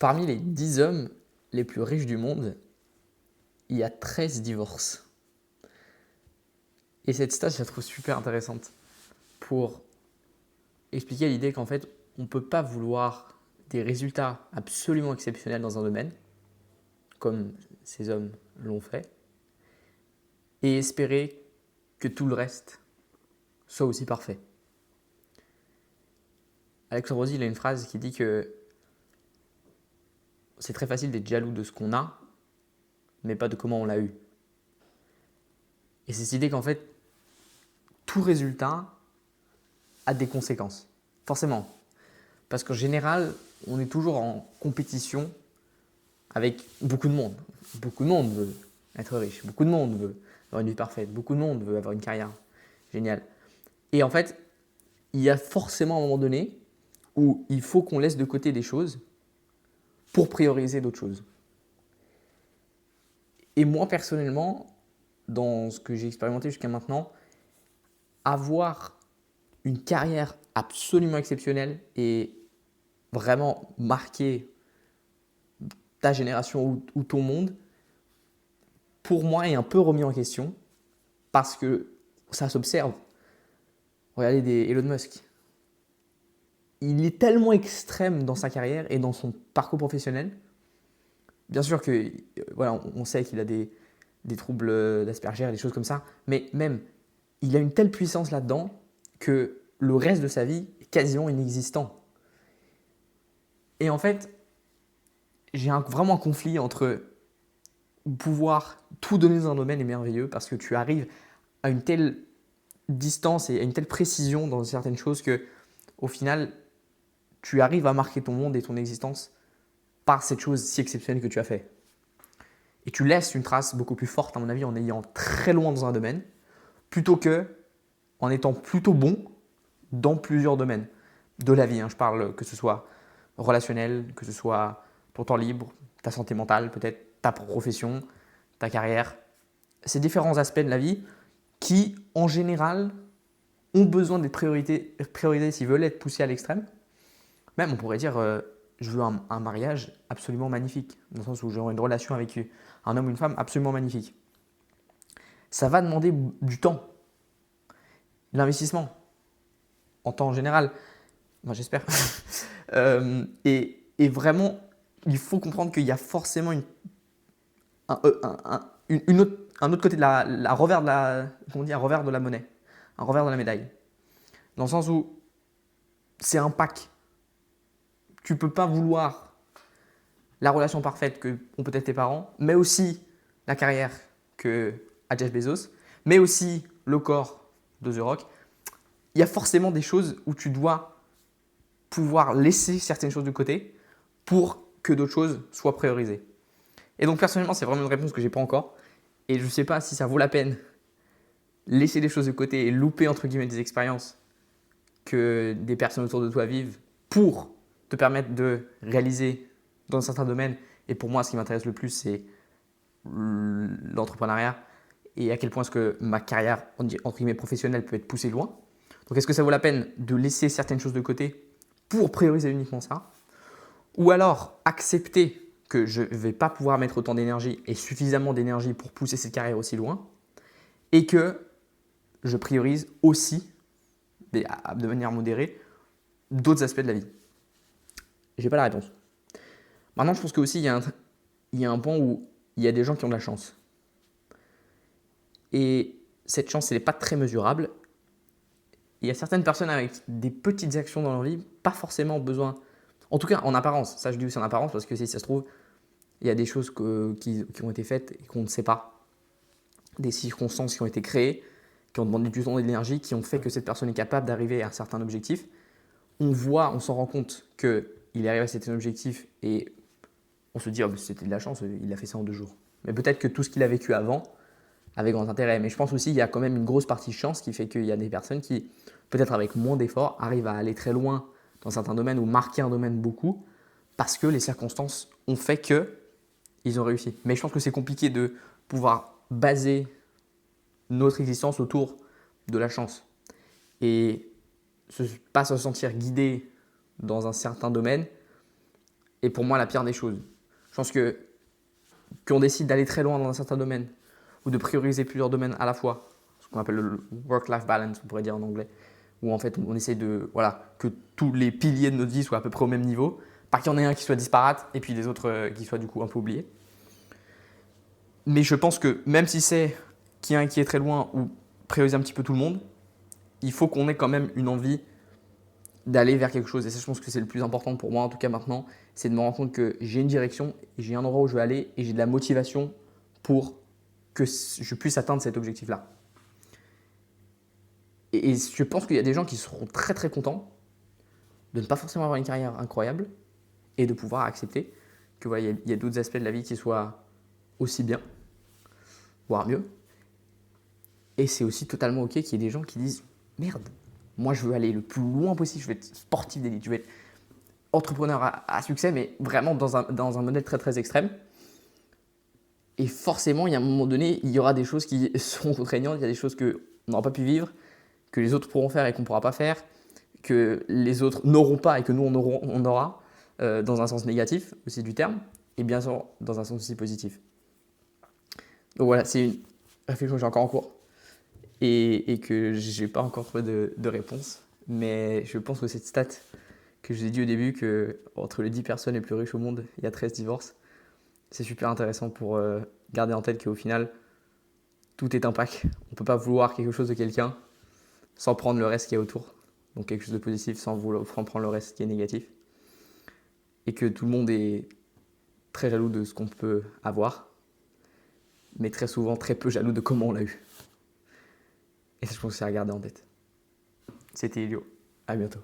Parmi les 10 hommes les plus riches du monde, il y a 13 divorces. Et cette stat, je la trouve super intéressante pour expliquer l'idée qu'en fait, on ne peut pas vouloir des résultats absolument exceptionnels dans un domaine, comme ces hommes l'ont fait, et espérer que tout le reste soit aussi parfait. Alexandre Rosy, il a une phrase qui dit que c'est très facile d'être jaloux de ce qu'on a, mais pas de comment on l'a eu. Et c'est cette idée qu'en fait, tout résultat a des conséquences. Forcément. Parce qu'en général, on est toujours en compétition avec beaucoup de monde. Beaucoup de monde veut être riche. Beaucoup de monde veut avoir une vie parfaite. Beaucoup de monde veut avoir une carrière géniale. Et en fait, il y a forcément un moment donné où il faut qu'on laisse de côté des choses pour prioriser d'autres choses. Et moi, personnellement, dans ce que j'ai expérimenté jusqu'à maintenant, avoir une carrière absolument exceptionnelle et vraiment marquer ta génération ou ton monde, pour moi, est un peu remis en question parce que ça s'observe. Regardez Elon Musk. Il est tellement extrême dans sa carrière et dans son parcours professionnel. Bien sûr que voilà, on sait qu'il a des troubles d'Asperger et des choses comme ça, mais même, il a une telle puissance là-dedans que le reste de sa vie est quasiment inexistant. Et en fait, j'ai vraiment un conflit entre pouvoir tout donner dans un domaine est merveilleux parce que tu arrives à une telle distance et à une telle précision dans certaines choses que au final, tu arrives à marquer ton monde et ton existence par cette chose si exceptionnelle que tu as fait. Et tu laisses une trace beaucoup plus forte, à mon avis, en ayant très loin dans un domaine, plutôt que en étant plutôt bon dans plusieurs domaines de la vie. Je parle que ce soit relationnel, que ce soit ton temps libre, ta santé mentale, peut-être ta profession, ta carrière. Ces différents aspects de la vie qui, en général, ont besoin d'être priorisés s'ils veulent être poussés à l'extrême. Même, on pourrait dire, je veux un mariage absolument magnifique, dans le sens où j'aurai une relation avec un homme ou une femme absolument magnifique. Ça va demander du temps, l'investissement, en temps général, moi j'espère. Et vraiment, il faut comprendre qu'il y a forcément un autre côté de un revers de la monnaie, un revers de la médaille. Dans le sens où c'est un pack. Tu ne peux pas vouloir la relation parfaite que ont peut-être tes parents, mais aussi la carrière que a Jeff Bezos, mais aussi le corps de The Rock. Il y a forcément des choses où tu dois pouvoir laisser certaines choses de côté pour que d'autres choses soient priorisées. Et donc personnellement, c'est vraiment une réponse que je n'ai pas encore. Et je ne sais pas si ça vaut la peine laisser des choses de côté et louper entre guillemets des expériences que des personnes autour de toi vivent pour te permettre de réaliser dans certains domaines. Et pour moi, ce qui m'intéresse le plus, c'est l'entrepreneuriat et à quel point est-ce que ma carrière entre guillemets professionnelle peut être poussée loin. Donc est-ce que ça vaut la peine de laisser certaines choses de côté pour prioriser uniquement ça? Ou alors accepter que je ne vais pas pouvoir mettre autant d'énergie et suffisamment d'énergie pour pousser cette carrière aussi loin et que je priorise aussi, de manière modérée, d'autres aspects de la vie? Je n'ai pas la réponse. Maintenant, je pense qu'aussi, il y a un point où il y a des gens qui ont de la chance. Et cette chance, elle n'est pas très mesurable. Il y a certaines personnes avec des petites actions dans leur vie, pas forcément besoin, en tout cas en apparence, ça je dis aussi en apparence parce que si ça se trouve, il y a des choses qui ont été faites et qu'on ne sait pas, des circonstances qui ont été créées, qui ont demandé du temps et de l'énergie, qui ont fait que cette personne est capable d'arriver à un certain objectif. On s'en rend compte qu'il est arrivé à cet objectif et on se dit oh, c'était de la chance, il a fait ça en 2 jours. Mais peut-être que tout ce qu'il a vécu avant avait grand intérêt. Mais je pense aussi qu'il y a quand même une grosse partie de chance qui fait qu'il y a des personnes qui, peut-être avec moins d'efforts, arrivent à aller très loin dans certains domaines ou marquer un domaine beaucoup parce que les circonstances ont fait qu'ils ont réussi. Mais je pense que c'est compliqué de pouvoir baser notre existence autour de la chance. Et pas se sentir guidé dans un certain domaine est pour moi la pire des choses. Je pense que qu'on décide d'aller très loin dans un certain domaine ou de prioriser plusieurs domaines à la fois, ce qu'on appelle le work-life balance, on pourrait dire en anglais, où en fait on essaie de que tous les piliers de notre vie soient à peu près au même niveau, pas qu'il y en ait un qui soit disparate et puis les autres qui soient du coup un peu oubliés. Mais je pense que même si c'est qu'il y a un qui est très loin ou prioriser un petit peu tout le monde, il faut qu'on ait quand même une envie d'aller vers quelque chose. Et ça, je pense que c'est le plus important pour moi, en tout cas maintenant, c'est de me rendre compte que j'ai une direction, j'ai un endroit où je veux aller et j'ai de la motivation pour que je puisse atteindre cet objectif-là. Et je pense qu'il y a des gens qui seront très très contents de ne pas forcément avoir une carrière incroyable et de pouvoir accepter que voilà, il y a d'autres aspects de la vie qui soient aussi bien, voire mieux. Et c'est aussi totalement ok qu'il y ait des gens qui disent merde, moi je veux aller le plus loin possible, je veux être sportif d'élite, je veux être entrepreneur à succès, mais vraiment dans un modèle très très extrême. Et forcément, il y a un moment donné, il y aura des choses qui seront contraignantes, il y a des choses qu'on n'aura pas pu vivre, que les autres pourront faire et qu'on ne pourra pas faire, que les autres n'auront pas et que nous on aura, dans un sens négatif aussi du terme, et bien sûr dans un sens aussi positif. Donc voilà, c'est une réflexion que j'ai encore en cours et que je n'ai pas encore trouvé de réponse. Mais je pense que cette stat que je vous ai dit au début, que entre les 10 personnes les plus riches au monde, il y a 13 divorces, c'est super intéressant pour garder en tête qu'au final, tout est un pack. On ne peut pas vouloir quelque chose de quelqu'un sans prendre le reste qui est autour. Donc quelque chose de positif sans vouloir prendre le reste qui est négatif. Et que tout le monde est très jaloux de ce qu'on peut avoir, mais très souvent très peu jaloux de comment on l'a eu. Et ça, je pense que c'est à garder en tête. C'était Elio. À bientôt.